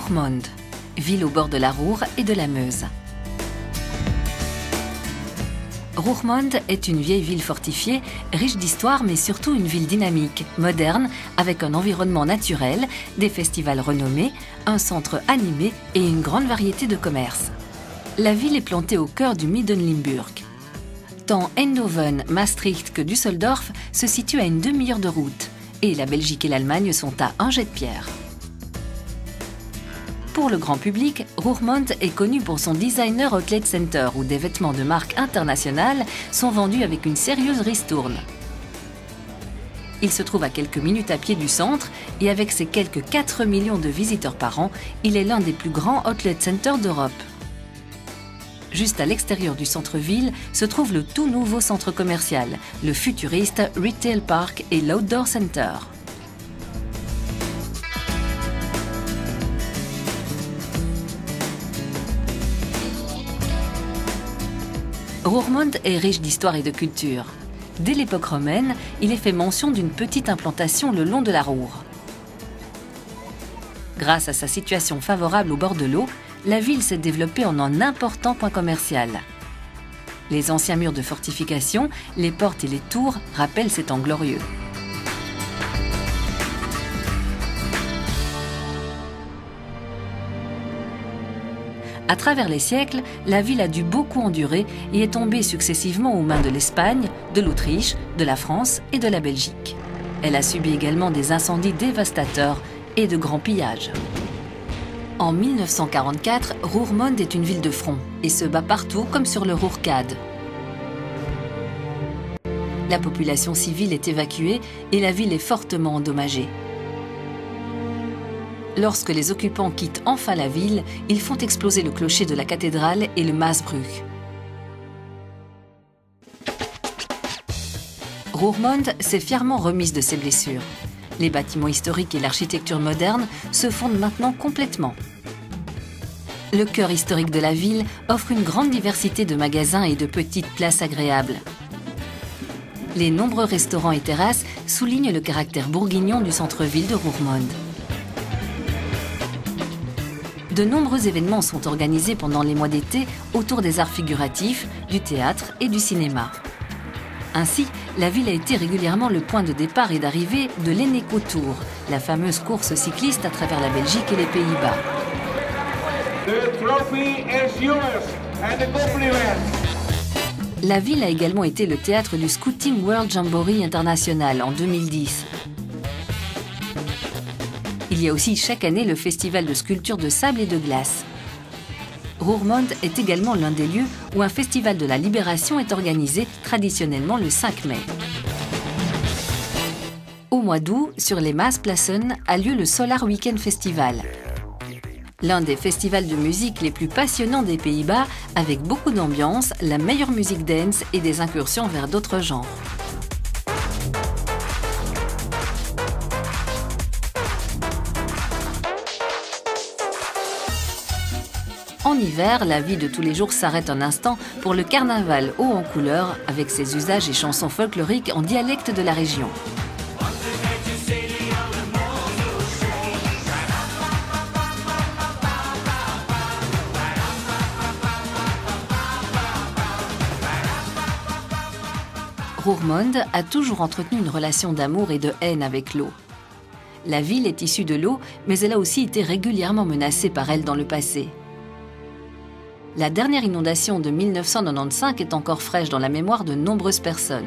Roermond, ville au bord de la Roer et de la Meuse. Roermond est une vieille ville fortifiée, riche d'histoire mais surtout une ville dynamique, moderne, avec un environnement naturel, des festivals renommés, un centre animé et une grande variété de commerces. La ville est plantée au cœur du Midden-Limburg. Tant Eindhoven, Maastricht que Düsseldorf se situent à une demi-heure de route et la Belgique et l'Allemagne sont à un jet de pierre. Pour le grand public, Roermond est connu pour son Designer Outlet Center où des vêtements de marque internationale sont vendus avec une sérieuse ristourne. Il se trouve à quelques minutes à pied du centre et avec ses quelques 4 millions de visiteurs par an, il est l'un des plus grands outlet centers d'Europe. Juste à l'extérieur du centre-ville se trouve le tout nouveau centre commercial, le futuriste Retail Park et l'Outdoor Center. Roermond est riche d'histoire et de culture. Dès l'époque romaine, il est fait mention d'une petite implantation le long de la Roer. Grâce à sa situation favorable au bord de l'eau, la ville s'est développée en un important point commercial. Les anciens murs de fortification, les portes et les tours rappellent ces temps glorieux. À travers les siècles, la ville a dû beaucoup endurer et est tombée successivement aux mains de l'Espagne, de l'Autriche, de la France et de la Belgique. Elle a subi également des incendies dévastateurs et de grands pillages. En 1944, Roermond est une ville de front et se bat partout comme sur le Roerkade. La population civile est évacuée et la ville est fortement endommagée. Lorsque les occupants quittent enfin la ville, ils font exploser le clocher de la cathédrale et le Maasbrug. Roermond s'est fièrement remise de ses blessures. Les bâtiments historiques et l'architecture moderne se fondent maintenant complètement. Le cœur historique de la ville offre une grande diversité de magasins et de petites places agréables. Les nombreux restaurants et terrasses soulignent le caractère bourguignon du centre-ville de Roermond. De nombreux événements sont organisés pendant les mois d'été autour des arts figuratifs, du théâtre et du cinéma. Ainsi, la ville a été régulièrement le point de départ et d'arrivée de l'Eneco Tour, la fameuse course cycliste à travers la Belgique et les Pays-Bas. La ville a également été le théâtre du Scouting World Jamboree International en 2010. Il y a aussi chaque année le festival de sculpture de sable et de glace. Roermond est également l'un des lieux où un festival de la Libération est organisé traditionnellement le 5 mai. Au mois d'août, sur les Maasplassen, a lieu le Solar Weekend Festival. L'un des festivals de musique les plus passionnants des Pays-Bas, avec beaucoup d'ambiance, la meilleure musique dance et des incursions vers d'autres genres. En hiver, la vie de tous les jours s'arrête un instant pour le carnaval haut en couleurs avec ses usages et chansons folkloriques en dialecte de la région. Roermond a toujours entretenu une relation d'amour et de haine avec l'eau. La ville est issue de l'eau, mais elle a aussi été régulièrement menacée par elle dans le passé. La dernière inondation de 1995 est encore fraîche dans la mémoire de nombreuses personnes.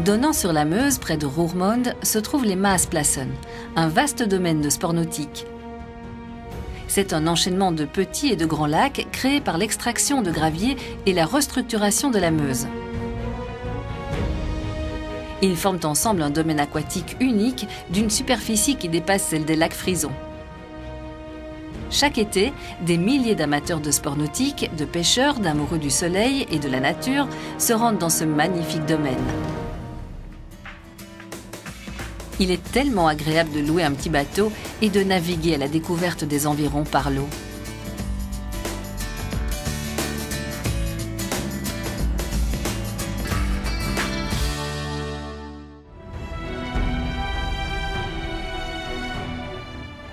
Donnant sur la Meuse, près de Roermond, se trouvent les Maasplassen, un vaste domaine de sport nautique. C'est un enchaînement de petits et de grands lacs créés par l'extraction de gravier et la restructuration de la Meuse. Ils forment ensemble un domaine aquatique unique d'une superficie qui dépasse celle des lacs Frison. Chaque été, des milliers d'amateurs de sport nautique, de pêcheurs, d'amoureux du soleil et de la nature se rendent dans ce magnifique domaine. Il est tellement agréable de louer un petit bateau et de naviguer à la découverte des environs par l'eau.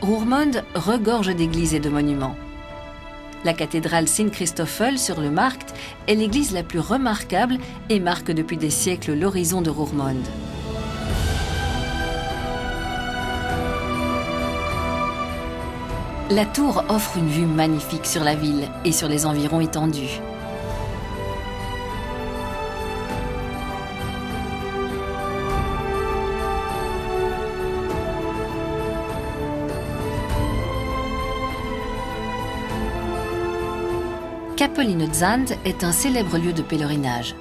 Roermond regorge d'églises et de monuments. La cathédrale Sint-Christoffel sur le Markt est l'église la plus remarquable et marque depuis des siècles l'horizon de Roermond. La tour offre une vue magnifique sur la ville et sur les environs étendus. Kappel in het Zand est un célèbre lieu de pèlerinage.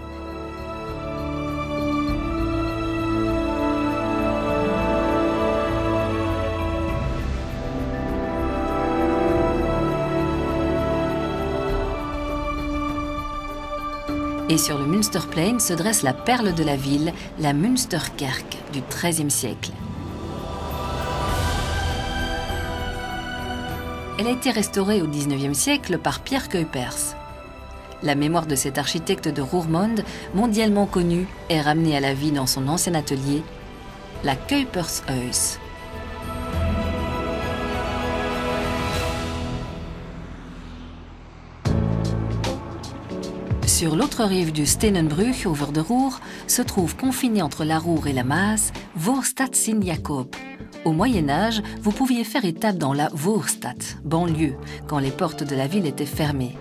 Et sur le Münsterplein se dresse la perle de la ville, la Münsterkerk du XIIIe siècle. Elle a été restaurée au XIXe siècle par Pierre Cuypers. La mémoire de cet architecte de Roermond, mondialement connu, est ramenée à la vie dans son ancien atelier, la Cuypershuis. Sur l'autre rive du Steenenbrug, au Verderoer, se trouve confiné entre la Roer et la Maas, Voorstad Sint-Jacob. Au Moyen-Âge, vous pouviez faire étape dans la Voorstad, banlieue, quand les portes de la ville étaient fermées.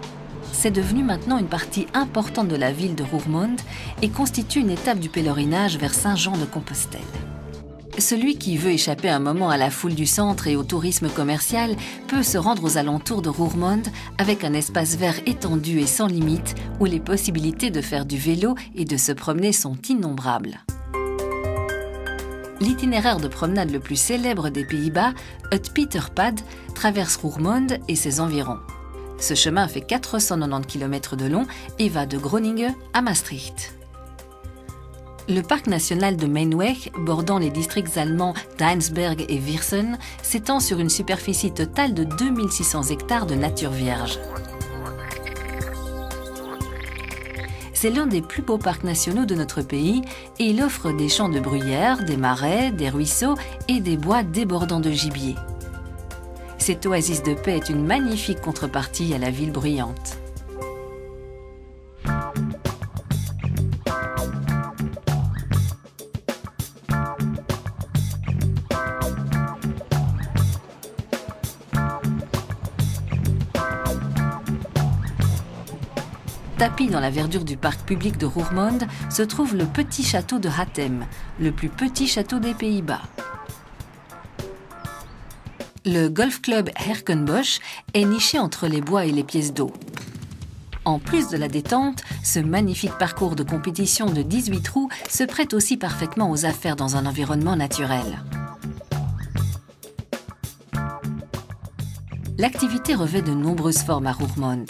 C'est devenu maintenant une partie importante de la ville de Roermond et constitue une étape du pèlerinage vers Saint-Jean-de-Compostelle. Celui qui veut échapper un moment à la foule du centre et au tourisme commercial peut se rendre aux alentours de Roermond avec un espace vert étendu et sans limite où les possibilités de faire du vélo et de se promener sont innombrables. L'itinéraire de promenade le plus célèbre des Pays-Bas, het Pieterpad, traverse Roermond et ses environs. Ce chemin fait 490 km de long et va de Groningen à Maastricht. Le parc national de Mijnweg, bordant les districts allemands d'Einsberg et Viersen, s'étend sur une superficie totale de 2600 hectares de nature vierge. C'est l'un des plus beaux parcs nationaux de notre pays et il offre des champs de bruyères, des marais, des ruisseaux et des bois débordant de gibier. Cette oasis de paix est une magnifique contrepartie à la ville bruyante. Tapis dans la verdure du parc public de Roermond se trouve le petit château de Hattem, le plus petit château des Pays-Bas. Le golf-club Herkenbosch est niché entre les bois et les pièces d'eau. En plus de la détente, ce magnifique parcours de compétition de 18 trous se prête aussi parfaitement aux affaires dans un environnement naturel. L'activité revêt de nombreuses formes à Roermond.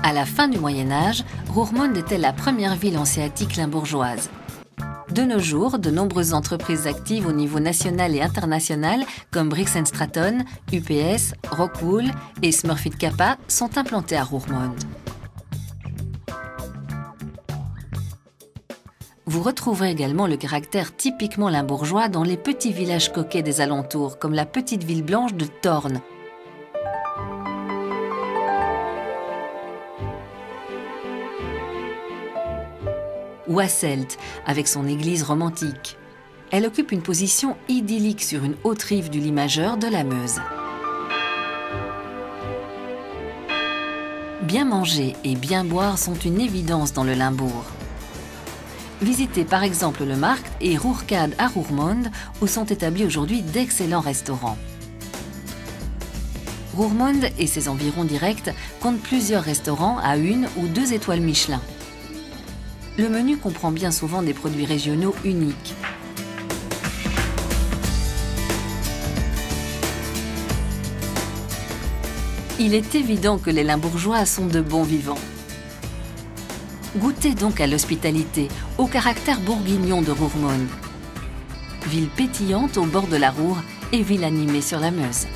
À la fin du Moyen-Âge, Roermond était la première ville hanséatique limbourgeoise. De nos jours, de nombreuses entreprises actives au niveau national et international, comme Briggs & Stratton, UPS, Rockwool et Smurfit Kappa, sont implantées à Roermond. Vous retrouverez également le caractère typiquement limbourgeois dans les petits villages coquets des alentours, comme la petite ville blanche de Thorn. Ou Hasselt, avec son église romantique. Elle occupe une position idyllique sur une haute rive du Lys majeur de la Meuse. Bien manger et bien boire sont une évidence dans le Limbourg. Visitez par exemple le Markt et Roerkade à Roermond, où sont établis aujourd'hui d'excellents restaurants. Roermond et ses environs directs comptent plusieurs restaurants à 1 ou 2 étoiles Michelin. Le menu comprend bien souvent des produits régionaux uniques. Il est évident que les Limbourgeois sont de bons vivants. Goûtez donc à l'hospitalité, au caractère bourguignon de Roermond. Ville pétillante au bord de la Roer et ville animée sur la Meuse.